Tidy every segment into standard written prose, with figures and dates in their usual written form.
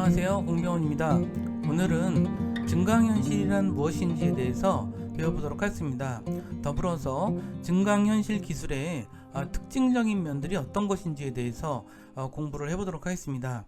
안녕하세요, 공병원입니다. 오늘은 증강현실이란 무엇인지에 대해서 배워보도록 하겠습니다. 더불어서 증강현실 기술의 특징적인 면들이 어떤 것인지에 대해서 공부를 해보도록 하겠습니다.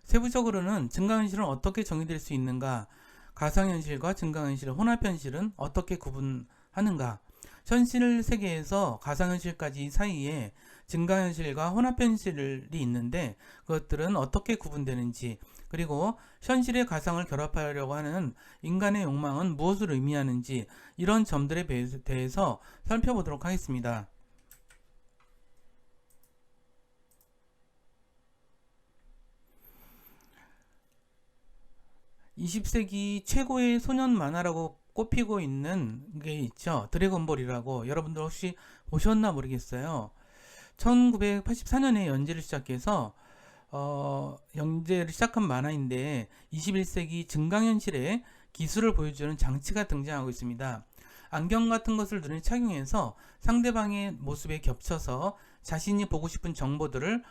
세부적으로는 증강현실은 어떻게 정의될 수 있는가, 가상현실과 증강현실의 혼합현실은 어떻게 구분하는가, 현실 세계에서 가상현실까지 사이에 증강현실과 혼합현실이 있는데 그것들은 어떻게 구분되는지, 그리고 현실의 가상을 결합하려고 하는 인간의 욕망은 무엇을 의미하는지, 이런 점들에 대해서 살펴보도록 하겠습니다. 20세기 최고의 소년 만화라고 꼽히고 있는 게 있죠. 드래곤볼이라고. 여러분들 혹시 보셨나 모르겠어요. 1984년에 연재를 시작해서 연재를 시작한 만화인데 21세기 증강현실의 기술을 보여주는 장치가 등장하고 있습니다. 안경 같은 것을 눈에 착용해서 상대방의 모습에 겹쳐서 자신이 보고 싶은 정보들을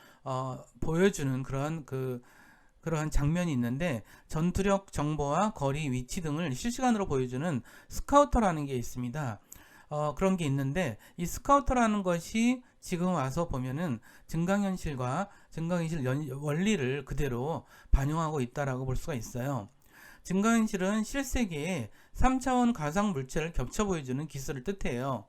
보여주는 그러한 장면이 있는데, 전투력 정보와 거리, 위치 등을 실시간으로 보여주는 스카우터라는 게 있습니다. 그런 게 있는데, 이 스카우터라는 것이 지금 와서 보면은 증강현실과 증강현실 원리를 그대로 반영하고 있다라고 볼 수가 있어요. 증강현실은 실세계에 3차원 가상 물체를 겹쳐 보여주는 기술을 뜻해요.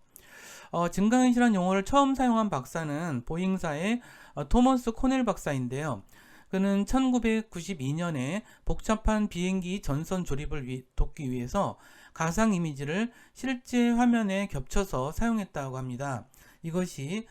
증강현실이라는 용어를 처음 사용한 박사는 보잉사의 토머스 코넬 박사인데요. 그는 1992년에 복잡한 비행기 전선 조립을 돕기 위해서 가상 이미지를 실제 화면에 겹쳐서 사용했다고 합니다. 이것이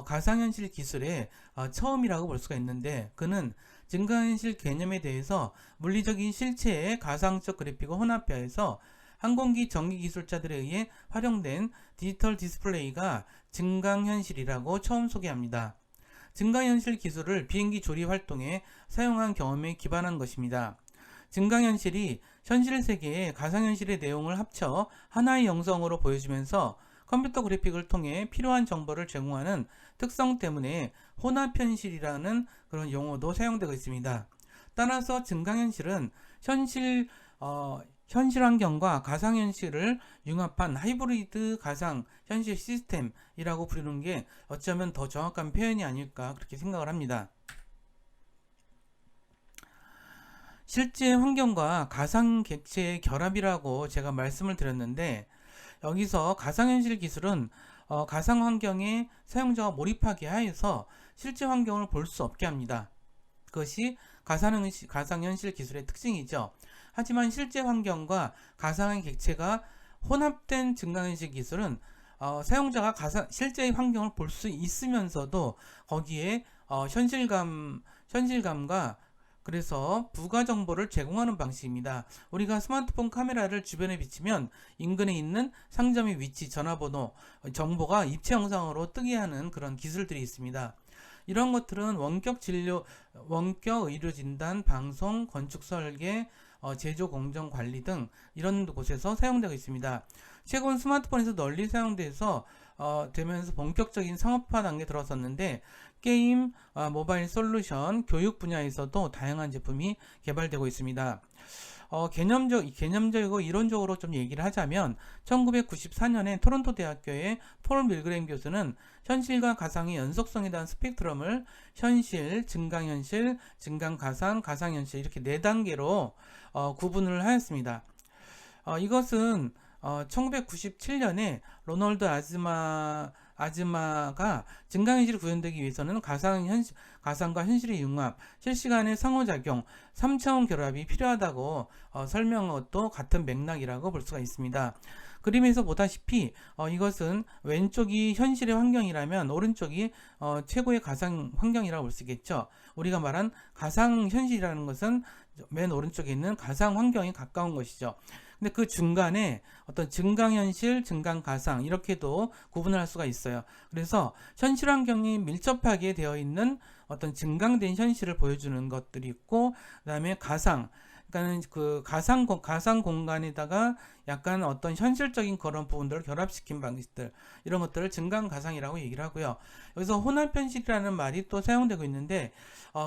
가상현실 기술의 처음이라고 볼 수가 있는데, 그는 증강현실 개념에 대해서 물리적인 실체의 가상적 그래픽을 혼합해서 항공기 전기 기술자들에 의해 활용된 디지털 디스플레이가 증강현실이라고 처음 소개합니다. 증강현실 기술을 비행기 조립 활동에 사용한 경험에 기반한 것입니다. 증강현실이 현실 세계에 가상현실의 내용을 합쳐 하나의 영상으로 보여주면서 컴퓨터 그래픽을 통해 필요한 정보를 제공하는 특성 때문에 혼합현실이라는 그런 용어도 사용되고 있습니다. 따라서 증강현실은 현실 환경과 가상현실을 융합한 하이브리드 가상현실 시스템이라고 부르는 게 어쩌면 더 정확한 표현이 아닐까 그렇게 생각을 합니다. 실제 환경과 가상 객체의 결합이라고 제가 말씀을 드렸는데, 여기서 가상현실 기술은 가상 환경에 사용자가 몰입하게 하여서 실제 환경을 볼 수 없게 합니다. 그것이 가상현실 기술의 특징이죠. 하지만 실제 환경과 가상의 객체가 혼합된 증강현실 기술은 사용자가 실제 환경을 볼 수 있으면서도 거기에 현실감과 그래서 부가 정보를 제공하는 방식입니다. 우리가 스마트폰 카메라를 주변에 비치면 인근에 있는 상점의 위치, 전화번호, 정보가 입체 영상으로 뜨게 하는 그런 기술들이 있습니다. 이런 것들은 원격 의료 진단, 방송, 건축 설계, 제조 공정 관리 등 이런 곳에서 사용되고 있습니다. 최근 스마트폰에서 널리 사용돼서 되면서 본격적인 상업화 단계에 들어섰는데, 게임, 모바일 솔루션, 교육 분야에서도 다양한 제품이 개발되고 있습니다. 개념적이고 이론적으로 좀 얘기를 하자면 1994년에 토론토 대학교의 폴 밀그램 교수는 현실과 가상의 연속성에 대한 스펙트럼을 현실, 증강현실, 증강가상, 가상현실 이렇게 4단계로 구분을 하였습니다. 이것은 1997년에 로널드 아즈마가 증강현실이 구현되기 위해서는 가상과 현실의 융합, 실시간의 상호작용, 3차원 결합이 필요하다고 설명한 것도 같은 맥락이라고 볼 수가 있습니다. 그림에서 보다시피 이것은 왼쪽이 현실의 환경이라면 오른쪽이 최고의 가상 환경이라고 볼 수 있겠죠. 우리가 말한 가상 현실이라는 것은 맨 오른쪽에 있는 가상 환경에 가까운 것이죠. 근데 그 중간에 어떤 증강현실, 증강가상 이렇게도 구분을 할 수가 있어요. 그래서 현실 환경이 밀접하게 되어 있는 어떤 증강된 현실을 보여주는 것들이 있고, 그 다음에 가상, 그러니까 그 가상 공간에다가 약간 어떤 현실적인 그런 부분들을 결합시킨 방식들, 이런 것들을 증강 가상이라고 얘기를 하고요. 여기서 혼합 현실이라는 말이 또 사용되고 있는데,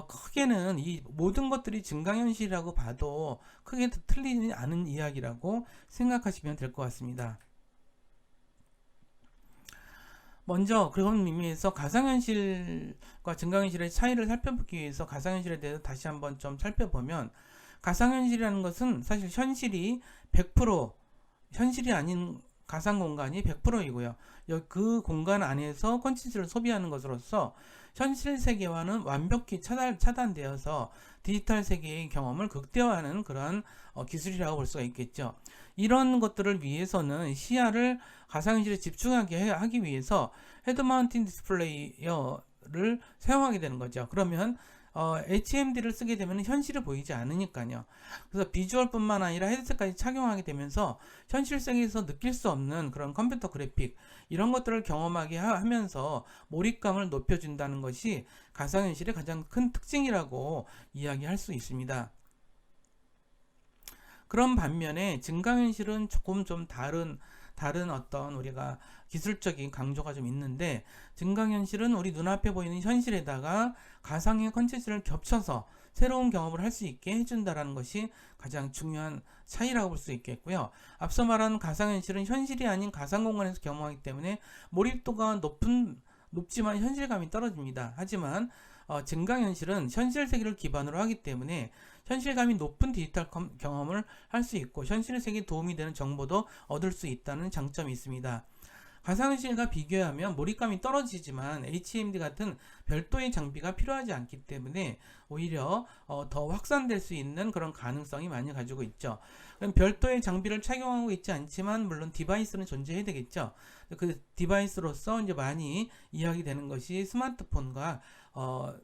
크게는 이 모든 것들이 증강 현실이라고 봐도 크게 틀리지 않은 이야기라고 생각하시면 될 것 같습니다. 먼저 그런 의미에서 가상현실과 증강현실의 차이를 살펴보기 위해서 가상현실에 대해서 다시 한번 좀 살펴보면, 가상현실이라는 것은 사실 현실이 100% 현실이 아닌 가상 공간이 100%이고요. 그 공간 안에서 콘텐츠를 소비하는 것으로서 현실 세계와는 완벽히 차단되어서 디지털 세계의 경험을 극대화하는 그러한 기술이라고 볼 수가 있겠죠. 이런 것들을 위해서는 시야를 가상현실에 집중하게 하기 위해서 헤드 마운틴 디스플레이어를 사용하게 되는 거죠. 그러면 HMD를 쓰게 되면 현실이 보이지 않으니까요. 그래서 비주얼뿐만 아니라 헤드셋까지 착용하게 되면서 현실 세계에서 느낄 수 없는 그런 컴퓨터 그래픽, 이런 것들을 경험하게 하면서 몰입감을 높여준다는 것이 가상현실의 가장 큰 특징이라고 이야기할 수 있습니다. 그런 반면에 증강현실은 조금 좀 다른 어떤 우리가 기술적인 강조가 좀 있는데, 증강현실은 우리 눈앞에 보이는 현실에다가 가상의 컨텐츠를 겹쳐서 새로운 경험을 할 수 있게 해준다는 것이 가장 중요한 차이라고 볼 수 있겠고요. 앞서 말한 가상현실은 현실이 아닌 가상공간에서 경험하기 때문에 몰입도가 높지만 현실감이 떨어집니다. 하지만 증강현실은 현실 세계를 기반으로 하기 때문에 현실감이 높은 디지털 경험을 할 수 있고 현실 세계에 도움이 되는 정보도 얻을 수 있다는 장점이 있습니다. 가상현실과 비교하면 몰입감이 떨어지지만 HMD 같은 별도의 장비가 필요하지 않기 때문에 오히려 더 확산될 수 있는 그런 가능성이 많이 가지고 있죠. 그럼 별도의 장비를 착용하고 있지 않지만 물론 디바이스는 존재해야 되겠죠. 그 디바이스로서 이제 많이 이야기되는 것이 스마트폰과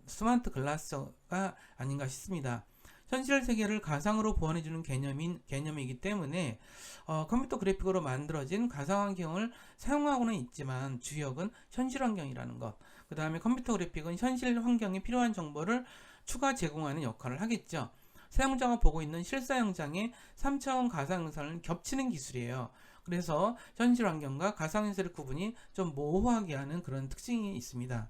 스마트 글라스가 아닌가 싶습니다. 현실 세계를 가상으로 보완해주는 개념이기 때문에 컴퓨터 그래픽으로 만들어진 가상 환경을 사용하고는 있지만 주역은 현실 환경이라는 것. 그 다음에 컴퓨터 그래픽은 현실 환경에 필요한 정보를 추가 제공하는 역할을 하겠죠. 사용자가 보고 있는 실사 영상에 3차원 가상 영상을 겹치는 기술이에요. 그래서 현실 환경과 가상 현실의 구분이 좀 모호하게 하는 그런 특징이 있습니다.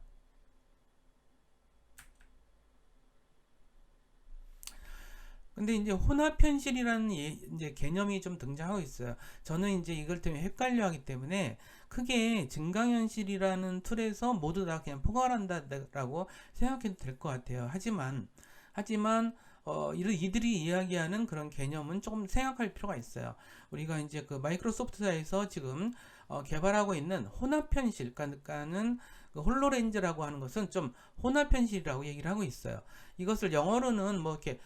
근데 이제 혼합 현실이라는 이제 개념이 좀 등장하고 있어요. 저는 이제 이걸 때문에 헷갈려 하기 때문에 크게 증강현실이라는 툴에서 모두 다 그냥 포괄한다라고 생각해도 될 것 같아요. 하지만 이들이 이야기하는 그런 개념은 조금 생각할 필요가 있어요. 우리가 이제 그 마이크로소프트사에서 지금 개발하고 있는 혼합 현실, 그러니까는 그 홀로렌즈라고 하는 것은 좀 혼합 현실이라고 얘기를 하고 있어요. 이것을 영어로는 뭐 이렇게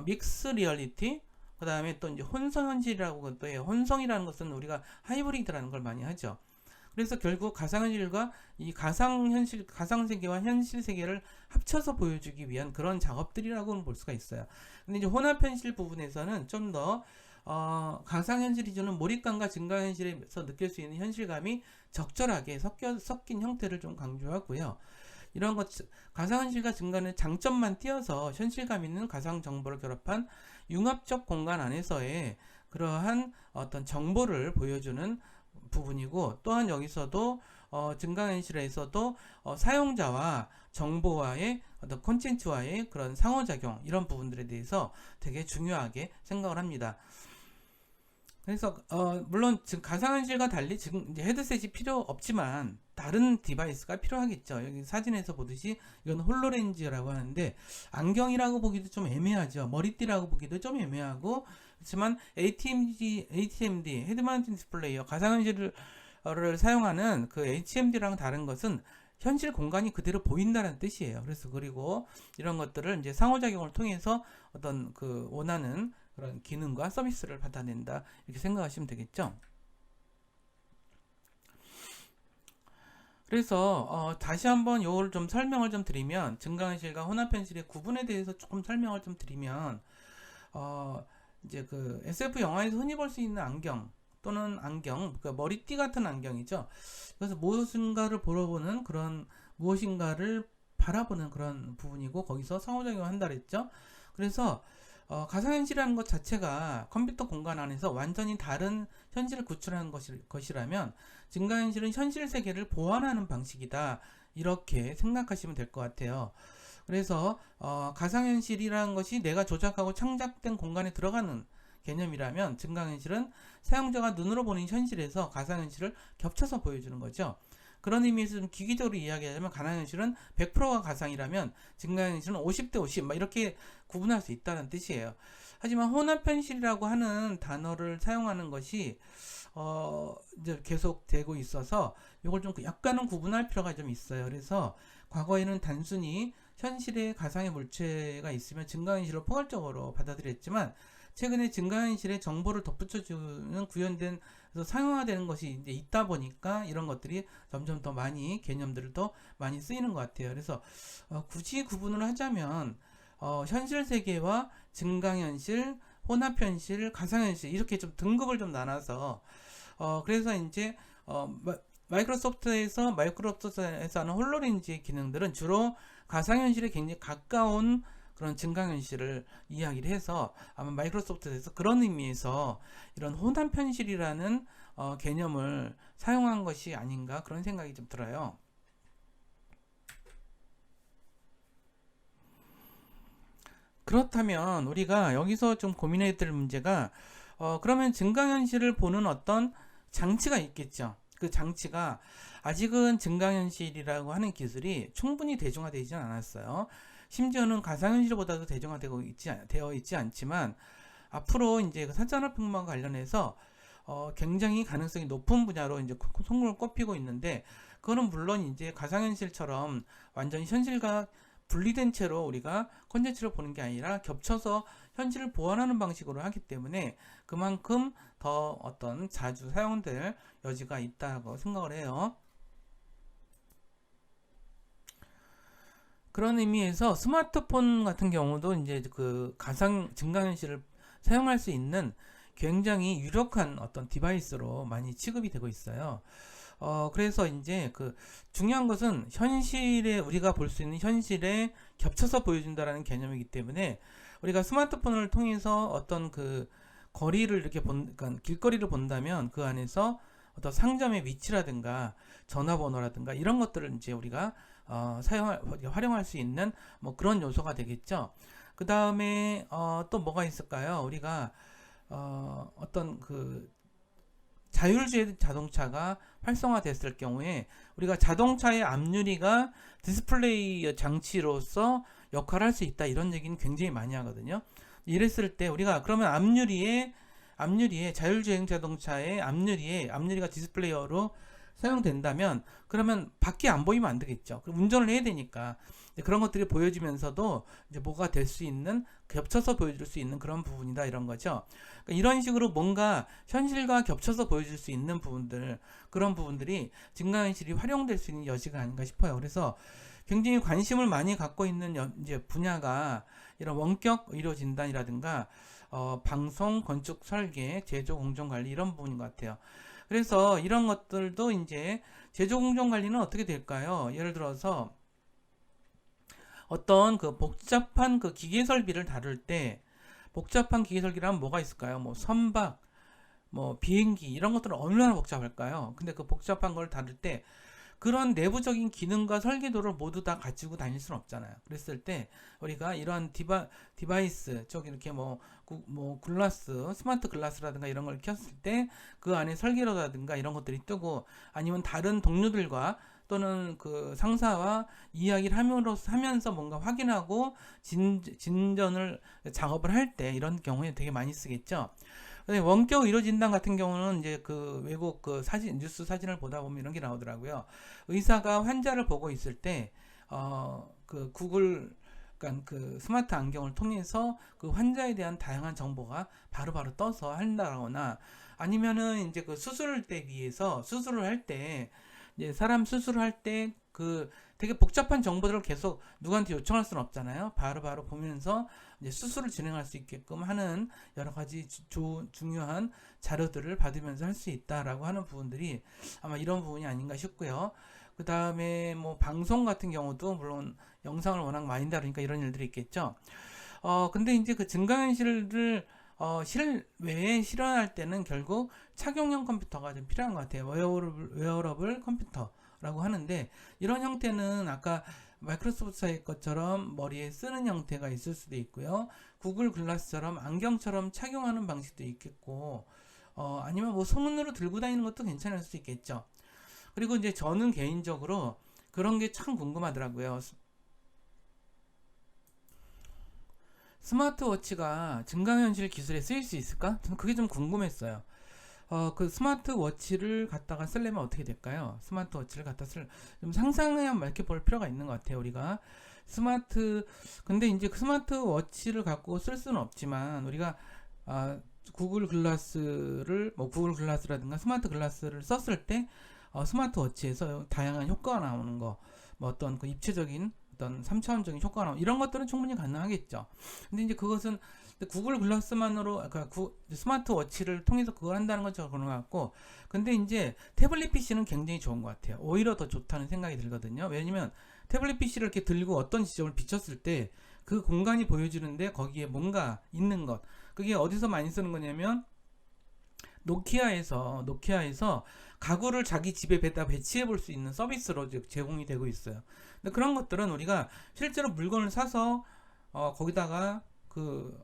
믹스 리얼리티, 그 다음에 또 이제 혼성 현실이라고 또 해요. 혼성이라는 것은 우리가 하이브리드라는 걸 많이 하죠. 그래서 결국 가상현실과 이 가상현실, 가상세계와 현실 세계를 합쳐서 보여주기 위한 그런 작업들이라고 볼 수가 있어요. 근데 이제 혼합현실 부분에서는 좀 더 가상현실이 주는 몰입감과 증강현실에서 느낄 수 있는 현실감이 적절하게 섞인 형태를 좀 강조하고요. 이런 것, 가상현실과 증강의 장점만 띄어서 현실감 있는 가상 정보를 결합한 융합적 공간 안에서의 그러한 어떤 정보를 보여주는 부분이고, 또한 여기서도 증강현실에서도 사용자와 정보와의 어떤 콘텐츠와의 그런 상호작용, 이런 부분들에 대해서 되게 중요하게 생각을 합니다. 그래서 물론 지금 가상현실과 달리 지금 이제 헤드셋이 필요 없지만 다른 디바이스가 필요하겠죠. 여기 사진에서 보듯이 이건 홀로렌즈라고 하는데 안경이라고 보기도 좀 애매하죠. 머리띠라고 보기도 좀 애매하고, 그렇지만 HMD 헤드 마운틴 디스플레이어, 가상현실을 사용하는 그 HMD랑 다른 것은 현실 공간이 그대로 보인다는 뜻이에요. 그래서 그리고 이런 것들을 이제 상호작용을 통해서 어떤 그 원하는 그런 기능과 서비스를 받아낸다, 이렇게 생각하시면 되겠죠. 그래서 다시 한번 요걸 좀 설명을 좀 드리면, 증강현실과 혼합현실의 구분에 대해서 조금 설명을 좀 드리면, 이제 그 SF 영화에서 흔히 볼 수 있는 안경 또는 그 머리띠 같은 안경이죠. 그래서 무엇인가를 보러보는 그런, 무엇인가를 바라보는 그런 부분이고, 거기서 상호작용을 한다 그랬죠. 그래서 가상현실이라는 것 자체가 컴퓨터 공간 안에서 완전히 다른 현실을 구출하는 것이라면 증강현실은 현실 세계를 보완하는 방식이다. 이렇게 생각하시면 될 것 같아요. 그래서 가상현실이라는 것이 내가 조작하고 창작된 공간에 들어가는 개념이라면 증강현실은 사용자가 눈으로 보는 현실에서 가상현실을 겹쳐서 보여주는 거죠. 그런 의미에서 좀 기기적으로 이야기하자면 가상현실은 100%가 가상이라면 증강현실은 50대 50 이렇게 구분할 수 있다는 뜻이에요. 하지만 혼합현실이라고 하는 단어를 사용하는 것이 이제 계속 되고 있어서 이걸 좀 약간은 구분할 필요가 좀 있어요. 그래서 과거에는 단순히 현실에 가상의 물체가 있으면 증강현실을 포괄적으로 받아들였지만 최근에 증강현실에 정보를 덧붙여주는 구현된 상용화되는 것이 이제 있다 보니까 이런 것들이 점점 더 많이 개념들을 더 많이 쓰이는 것 같아요. 그래서 굳이 구분을 하자면 현실 세계와 증강현실, 혼합현실, 가상현실 이렇게 좀 등급을 좀 나눠서 그래서 이제 마이크로소프트에서 하는 홀로렌즈의 기능들은 주로 가상현실에 굉장히 가까운 그런 증강현실을 이야기를 해서 아마 마이크로소프트에서 그런 의미에서 이런 혼합현실이라는 개념을 사용한 것이 아닌가 그런 생각이 좀 들어요. 그렇다면 우리가 여기서 좀 고민해야 될 문제가 그러면 증강현실을 보는 어떤 장치가 있겠죠. 그 장치가 아직은 증강현실이라고 하는 기술이 충분히 대중화되지 않았어요. 심지어는 가상현실보다도 되어 있지 않지만 앞으로 이제 산산업혁명과 관련해서 굉장히 가능성이 높은 분야로 이제 손을 꼽히고 있는데 그거는 물론 이제 가상현실처럼 완전히 현실과 분리된 채로 우리가 콘텐츠를 보는 게 아니라 겹쳐서 현실을 보완하는 방식으로 하기 때문에 그만큼 더 어떤 자주 사용될 여지가 있다고 생각을 해요. 그런 의미에서 스마트폰 같은 경우도 이제 그 가상 증강현실을 사용할 수 있는 굉장히 유력한 어떤 디바이스로 많이 취급이 되고 있어요. 그래서 이제 그 중요한 것은 현실에 우리가 볼 수 있는 현실에 겹쳐서 보여준다라는 개념이기 때문에 우리가 스마트폰을 통해서 어떤 그 거리를 이렇게 그러니까 길거리를 본다면 그 안에서 어떤 상점의 위치라든가 전화번호라든가 이런 것들을 이제 우리가 활용할 수 있는 뭐 그런 요소가 되겠죠. 그 다음에 또 뭐가 있을까요? 우리가 어떤 그 자율주행 자동차가 활성화됐을 경우에 우리가 자동차의 앞유리가 디스플레이 장치로서 역할을 할 수 있다 이런 얘기는 굉장히 많이 하거든요. 이랬을 때 우리가 그러면 앞유리에 자율주행 자동차의 앞유리가 디스플레이어로 사용된다면 그러면 밖이 안 보이면 안 되겠죠. 그럼 운전을 해야 되니까 그런 것들이 보여지면서도 이제 뭐가 될 수 있는 겹쳐서 보여줄 수 있는 그런 부분이다 이런 거죠. 그러니까 이런 식으로 뭔가 현실과 겹쳐서 보여줄 수 있는 부분들 그런 부분들이 증강현실이 활용될 수 있는 여지가 아닌가 싶어요. 그래서 굉장히 관심을 많이 갖고 있는 이제 분야가 이런 원격 의료 진단이라든가 방송, 건축, 설계, 제조, 공정 관리 이런 부분인 것 같아요. 그래서 이런 것들도 이제 제조 공정 관리는 어떻게 될까요? 예를 들어서 어떤 그 복잡한 그 기계 설비를 다룰 때 복잡한 기계 설비라면 뭐가 있을까요? 뭐 선박, 뭐 비행기 이런 것들은 얼마나 복잡할까요? 근데 그 복잡한 걸 다룰 때 그런 내부적인 기능과 설계도를 모두 다 가지고 다닐 수는 없잖아요. 그랬을 때 우리가 이러한 디바이스, 쪽 이렇게 뭐 글라스, 스마트 글라스라든가 이런 걸 켰을 때 그 안에 설계도라든가 이런 것들이 뜨고 아니면 다른 동료들과 또는 그 상사와 이야기를 하면서 뭔가 확인하고 진전을 작업을 할 때 이런 경우에 되게 많이 쓰겠죠. 원격 의료 진단 같은 경우는 이제 그 외국 그 뉴스 사진을 보다 보면 이런 게 나오더라고요. 의사가 환자를 보고 있을 때, 그 구글, 그러니까 그 스마트 안경을 통해서 그 환자에 대한 다양한 정보가 바로바로 떠서 한다거나 아니면은 이제 그 수술을 할 때, 이제 사람 수술을 할 때 그 되게 복잡한 정보들을 계속 누구한테 요청할 수는 없잖아요. 바로바로 보면서 이제 수술을 진행할 수 있게끔 하는 여러 가지 중요한 자료들을 받으면서 할 수 있다라고 하는 부분들이 아마 이런 부분이 아닌가 싶고요. 그 다음에 뭐 방송 같은 경우도 물론 영상을 워낙 많이 다루니까 이런 일들이 있겠죠. 근데 이제 그 증강현실을 실외에 실현할 때는 결국 착용형 컴퓨터가 좀 필요한 것 같아요. 웨어러블 컴퓨터라고 하는데, 이런 형태는 아까 마이크로소프트사의 것처럼 머리에 쓰는 형태가 있을 수도 있고요. 구글 글라스처럼 안경처럼 착용하는 방식도 있겠고, 아니면 뭐 손으로 들고 다니는 것도 괜찮을 수 있겠죠. 그리고 이제 저는 개인적으로 그런 게 참 궁금하더라고요. 스마트워치가 증강현실 기술에 쓰일 수 있을까? 저는 그게 좀 궁금했어요. 그 스마트워치를 갖다가 쓰려면 어떻게 될까요? 스마트워치를 갖다 좀 상상해 밝게 볼 필요가 있는 것 같아요, 우리가. 스마트, 근데 이제 그 스마트워치를 갖고 쓸 수는 없지만, 우리가, 아, 구글 글라스를, 뭐, 구글 글라스라든가 스마트 글라스를 썼을 때, 스마트워치에서 다양한 효과가 나오는 거, 뭐 어떤 그 입체적인 어떤 3차원적인 효과가 나오는 이런 것들은 충분히 가능하겠죠. 근데 이제 그것은 구글 글라스만으로 그러니까 스마트워치를 통해서 그걸 한다는 건 그런 것 같고, 근데 이제 태블릿 PC는 굉장히 좋은 것 같아요. 오히려 더 좋다는 생각이 들거든요. 왜냐면 태블릿 PC를 이렇게 들고 어떤 지점을 비췄을 때 그 공간이 보여지는데 거기에 뭔가 있는 것, 그게 어디서 많이 쓰는 거냐면 노키아에서 가구를 자기 집에 배치해 볼 수 있는 서비스로 제공이 되고 있어요. 근데 그런 것들은 우리가 실제로 물건을 사서 거기다가 그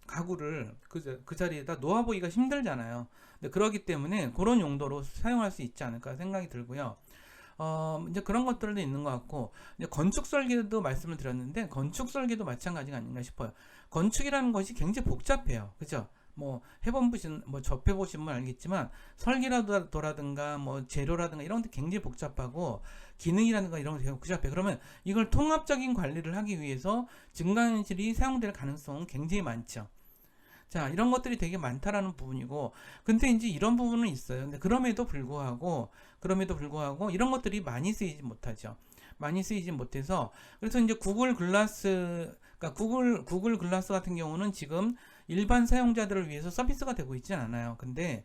가구를 그 자리에다 놓아보기가 힘들잖아요. 근데 그러기 때문에 그런 용도로 사용할 수 있지 않을까 생각이 들고요. 이제 그런 것들도 있는 것 같고, 이제 건축 설계도 말씀을 드렸는데, 건축 설계도 마찬가지가 아닌가 싶어요. 건축이라는 것이 굉장히 복잡해요. 그죠? 뭐, 뭐, 접해보신 분 알겠지만, 설계라든가, 뭐, 재료라든가 이런 것도 굉장히 복잡하고, 기능이라든가 이런 것도 되게 복잡해요. 그러면 이걸 통합적인 관리를 하기 위해서 증강현실이 사용될 가능성은 굉장히 많죠. 자, 이런 것들이 되게 많다라는 부분이고, 근데 이제 이런 부분은 있어요. 근데 그럼에도 불구하고 이런 것들이 많이 쓰이지 못하죠. 많이 쓰이지 못해서, 그래서 이제 그러니까 구글 글라스 같은 경우는 지금 일반 사용자들을 위해서 서비스가 되고 있진 않아요. 근데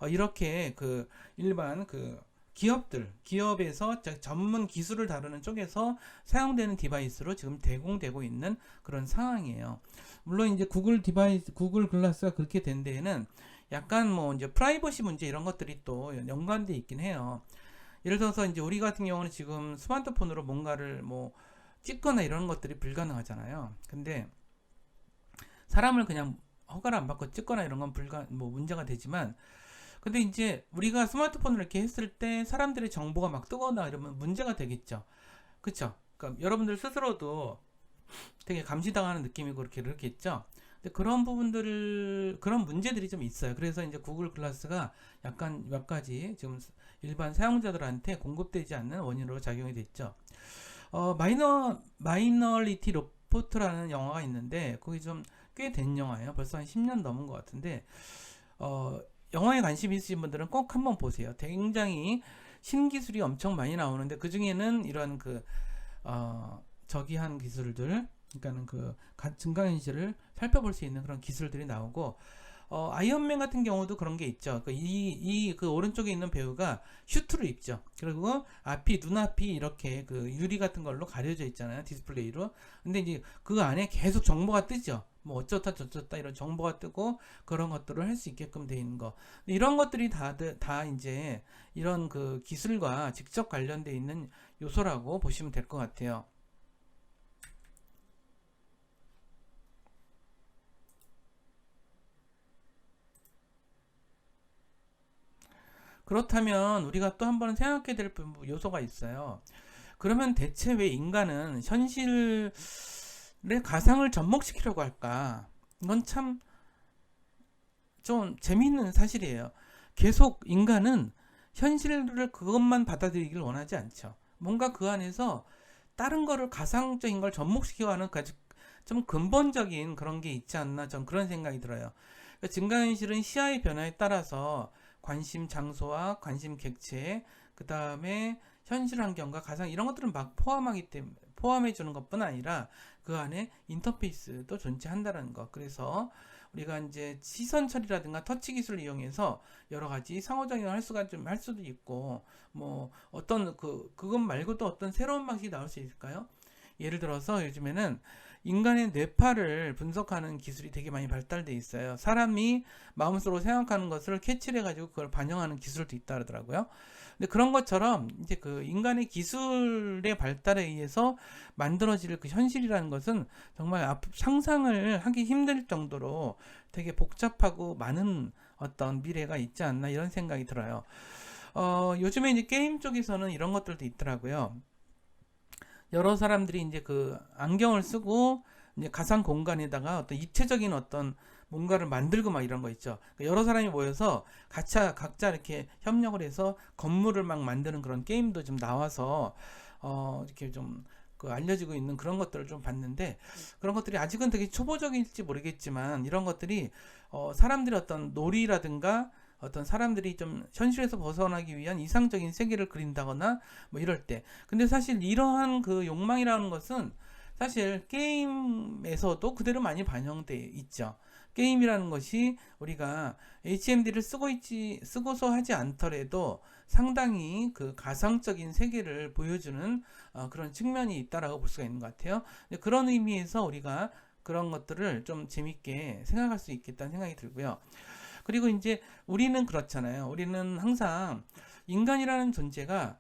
이렇게 그 일반 그 기업에서 전문 기술을 다루는 쪽에서 사용되는 디바이스로 지금 제공되고 있는 그런 상황이에요. 물론 이제 구글 글라스가 그렇게 된 데에는 약간 뭐 이제 프라이버시 문제 이런 것들이 또 연관돼 있긴 해요. 예를 들어서 이제 우리 같은 경우는 지금 스마트폰으로 뭔가를 뭐 찍거나 이런 것들이 불가능하잖아요. 근데 사람을 그냥 허가를 안 받고 찍거나 이런 건 뭐 문제가 되지만, 근데 이제 우리가 스마트폰을 이렇게 했을 때 사람들의 정보가 막 뜨거나 이러면 문제가 되겠죠. 그쵸? 그러니까 여러분들 스스로도 되게 감시당하는 느낌이고 그렇게 그렇겠죠. 근데 그런 문제들이 좀 있어요. 그래서 이제 구글 글라스가 약간 몇 가지 지금 일반 사용자들한테 공급되지 않는 원인으로 작용이 됐죠. 마이너리티 리포트라는 영화가 있는데, 그게 좀 꽤 된 영화예요. 벌써 한 10년 넘은 것 같은데, 영화에 관심 있으신 분들은 꼭 한번 보세요. 굉장히 신기술이 엄청 많이 나오는데, 그 중에는 이런 저기한 기술들, 그러니까는 증강현실을 살펴볼 수 있는 그런 기술들이 나오고, 아이언맨 같은 경우도 그런 게 있죠. 그 오른쪽에 있는 배우가 슈트를 입죠. 그리고 눈앞이 이렇게 그 유리 같은 걸로 가려져 있잖아요. 디스플레이로. 근데 이제 그 안에 계속 정보가 뜨죠. 뭐 어쩌다 저쩌다 이런 정보가 뜨고 그런 것들을 할 수 있게끔 돼 있는 거. 이런 것들이 다 이제 이런 그 기술과 직접 관련돼 있는 요소라고 보시면 될 것 같아요. 그렇다면 우리가 또 한 번 생각해야 될 요소가 있어요. 그러면 대체 왜 인간은 현실의 가상을 접목시키려고 할까? 이건 참 좀 재미있는 사실이에요. 계속 인간은 현실을 그것만 받아들이길 원하지 않죠. 뭔가 그 안에서 다른 거를 가상적인 걸 접목시켜가는 좀 근본적인 그런 게 있지 않나, 전 그런 생각이 들어요. 그러니까 증강현실은 시야의 변화에 따라서 관심 장소와 관심 객체, 그 다음에 현실 환경과 가상 이런 것들은 막 포함해 주는 것뿐 아니라 그 안에 인터페이스도 존재한다는 것. 그래서 우리가 이제 시선 처리라든가 터치 기술을 이용해서 여러 가지 상호작용을 할 수도 있고, 뭐 그것 말고도 어떤 새로운 방식이 나올 수 있을까요? 예를 들어서 요즘에는 인간의 뇌파를 분석하는 기술이 되게 많이 발달돼 있어요. 사람이 마음속으로 생각하는 것을 캐치를 해가지고 그걸 반영하는 기술도 있다 그러더라고요. 근데 그런 것처럼 이제 그 인간의 기술의 발달에 의해서 만들어질 그 현실이라는 것은 정말 상상을 하기 힘들 정도로 되게 복잡하고 많은 어떤 미래가 있지 않나 이런 생각이 들어요. 요즘에 이제 게임 쪽에서는 이런 것들도 있더라고요. 여러 사람들이 이제 그 안경을 쓰고 이제 가상 공간에다가 어떤 입체적인 어떤 뭔가를 만들고 막 이런 거 있죠. 그러니까 여러 사람이 모여서 각자 이렇게 협력을 해서 건물을 막 만드는 그런 게임도 좀 나와서 이렇게 좀 그 알려지고 있는 그런 것들을 좀 봤는데, 그런 것들이 아직은 되게 초보적일지 모르겠지만 이런 것들이 사람들의 어떤 놀이라든가 어떤 사람들이 좀 현실에서 벗어나기 위한 이상적인 세계를 그린다거나 뭐 이럴 때, 근데 사실 이러한 그 욕망이라는 것은 사실 게임에서도 그대로 많이 반영돼 있죠. 게임이라는 것이 우리가 HMD를 쓰고서 하지 않더라도 상당히 그 가상적인 세계를 보여주는 그런 측면이 있다라고 볼 수가 있는 것 같아요. 그런 의미에서 우리가 그런 것들을 좀 재밌게 생각할 수 있겠다는 생각이 들고요. 그리고 이제 우리는 그렇잖아요. 우리는 항상 인간이라는 존재가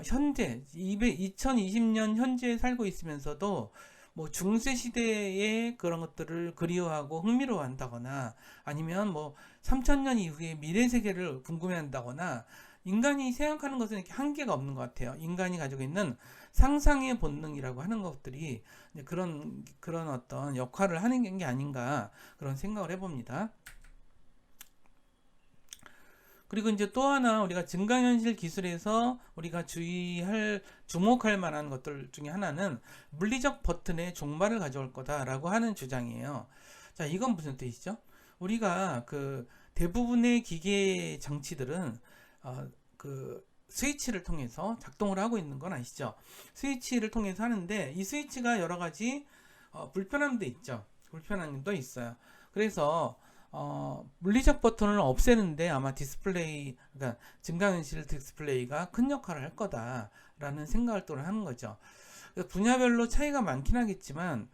현재 2020년 현재에 살고 있으면서도 뭐 중세 시대의 그런 것들을 그리워하고 흥미로워한다거나 아니면 뭐 3000년 이후의 미래 세계를 궁금해한다거나, 인간이 생각하는 것은 이렇게 한계가 없는 것 같아요. 인간이 가지고 있는 상상의 본능이라고 하는 것들이 그런 어떤 역할을 하는 게 아닌가 그런 생각을 해봅니다. 그리고 이제 또 하나 우리가 증강현실 기술에서 우리가 주목할 만한 것들 중에 하나는 물리적 버튼의 종말을 가져올 거다라고 하는 주장이에요. 자, 이건 무슨 뜻이죠? 우리가 그 대부분의 기계 장치들은 그 스위치를 통해서 작동을 하고 있는 건 아시죠? 스위치를 통해서 하는데 이 스위치가 여러 가지 불편함도 있죠. 불편함도 있어요. 그래서 물리적 버튼을 없애는데 아마 그러니까 증강현실 디스플레이가 큰 역할을 할 거다라는 생각을 또 하는 거죠. 분야별로 차이가 많긴 하겠지만,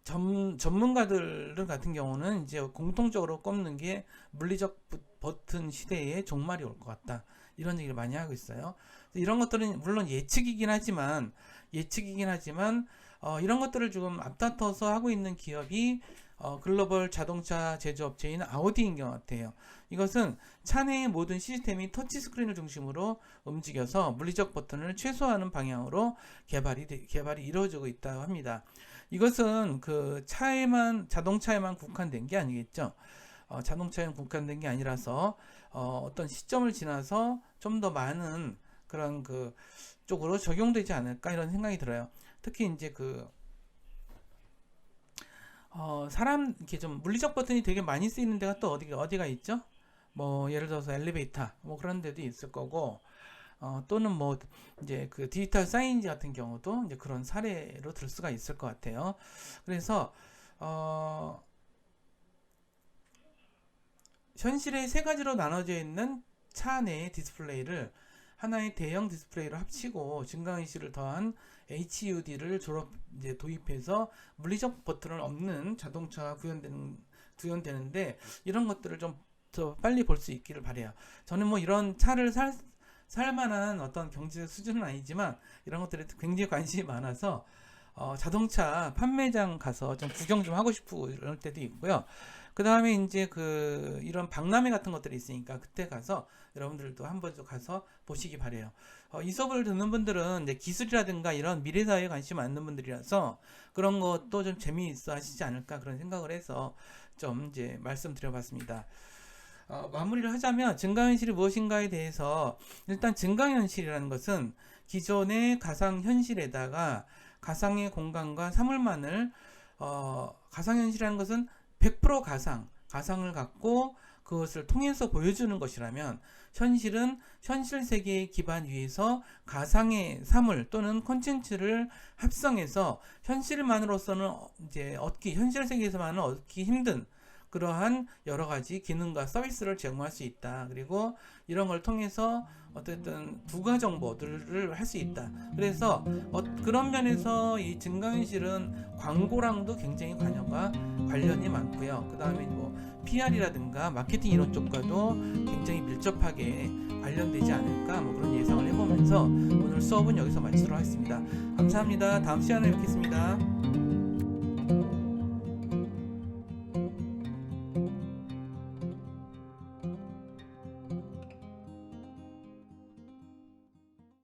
전문가들 같은 경우는 이제 공통적으로 꼽는 게 물리적 버튼 시대의 종말이 올 것 같다, 이런 얘기를 많이 하고 있어요. 이런 것들은 물론 예측이긴 하지만 이런 것들을 조금 앞다퉈서 하고 있는 기업이 글로벌 자동차 제조업체인 아우디인 것 같아요. 이것은 차 내의 모든 시스템이 터치스크린을 중심으로 움직여서 물리적 버튼을 최소화하는 방향으로 개발이 이루어지고 있다고 합니다. 이것은 그 자동차에만 국한된 게 아니겠죠. 자동차에만 국한된 게 아니라서 어떤 시점을 지나서 좀 더 많은 그런 그 쪽으로 적용되지 않을까 이런 생각이 들어요. 특히 이제 이렇게 좀 물리적 버튼이 되게 많이 쓰이는 데가 또 어디가 있죠? 뭐 예를 들어서 엘리베이터 뭐 그런 데도 있을 거고, 또는 뭐 이제 그 디지털 사이인지 같은 경우도 이제 그런 사례로 들 수가 있을 것 같아요. 그래서 현실의 세 가지로 나눠져 있는 차 내의 디스플레이를 하나의 대형 디스플레이로 합치고 증강현실을 더한 HUD를 이제 도입해서 물리적 버튼을 없는 자동차가 구현되는데, 이런 것들을 좀 더 빨리 볼 수 있기를 바래요. 저는 뭐 이런 차를 살 만한 어떤 경제적 수준은 아니지만 이런 것들에 굉장히 관심이 많아서 자동차 판매장 가서 좀 구경 좀 하고 싶고 이럴 때도 있고요. 그 다음에 이제 이런 박람회 같은 것들이 있으니까 그때 가서 여러분들도 한번 가서 보시기 바래요. 이 수업을 듣는 분들은 이제 기술이라든가 이런 미래사회에 관심 많은 분들이라서 그런 것도 좀 재미있어 하시지 않을까 그런 생각을 해서 좀 이제 말씀드려봤습니다. 마무리를 하자면 증강현실이 무엇인가에 대해서, 일단 증강현실이라는 것은 기존의 가상현실에다가 가상의 공간과 사물만을 가상현실이라는 것은 100% 가상을 갖고 그것을 통해서 보여주는 것이라면, 현실은 현실 세계의 기반 위에서 가상의 사물 또는 콘텐츠를 합성해서 현실만으로서는 이제 현실 세계에서만은 얻기 힘든 그러한 여러 가지 기능과 서비스를 제공할 수 있다. 그리고 이런 걸 통해서 어쨌든 부가 정보들을 할 수 있다. 그래서 그런 면에서 이 증강현실은 광고랑도 굉장히 관련이 많고요. 그 다음에 뭐 PR이라든가 마케팅 이런 쪽과도 굉장히 밀접하게 관련되지 않을까 뭐 그런 예상을 해보면서 오늘 수업은 여기서 마치도록 하겠습니다. 감사합니다. 다음 시간에 뵙겠습니다.